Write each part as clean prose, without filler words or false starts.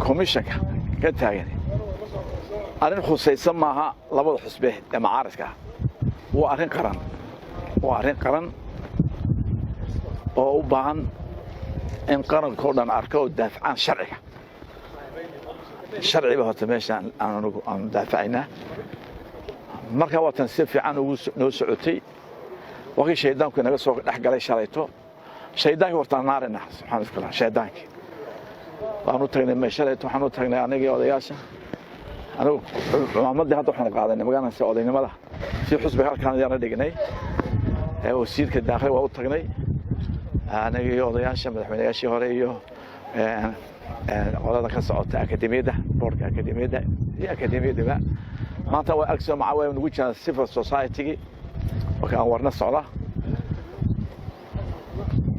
komishanka ka taagan arrin khusaysan maaha labada xusbe ee macaaridka waa arrin qaran oo u baahan in qaranka oo dhan arko oo daafacaan sharciga horta meeshaan aan daafacaynaa marka waatan si fiican ugu noo socotay waqti shaydaanku inaga soo dhex galay shalayto shaydaankii hortaan naarina subxaana shaydaankii waanu tagnay meeshalayto waxaanu tagnay anigii odayaasha anigu cumaamadii hadda waxaanu qaadanay magaalada odaynimada si xusbiga halkaan ayaan dhignay wasiirka daaqli waa u tagnay anigii odayaasha madaxweynayaashii hore iyo qolada ka socota akademiyada boorka akademiyada iyo akademiyada maanta waa agsoo macaway ugu jiraan civil society waxaan warna socda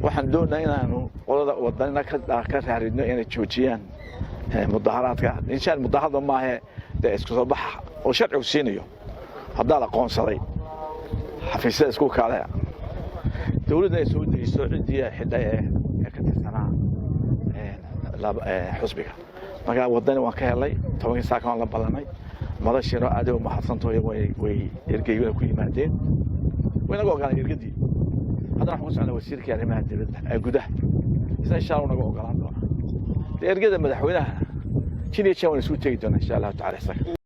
waxaan doonayaa inaanu qolada wadana ka raaridno inay joojiyaan mudaharaadka inshaan mudaharada ma aha isku soo bax oo sharcigu siinayo hadaa la qoonsaday xafiisyada isku kale dawladda ay soo dejiso cidii xidhay ka tirsanaa xusbiga marka wadana waan ka helay 10 saac aan la ballanay madashiro aad u mahadsantahay way ergeyga ku yimaadeen wayna ogolaan ergadii haddana waxaan ku socnaa wasiirka arrimaha dibadda ee gudaha isla insha Allah naga ogolaan doona ergada madaxweynaha jiniya jawaan isku tagi doona insha Allah ta'ala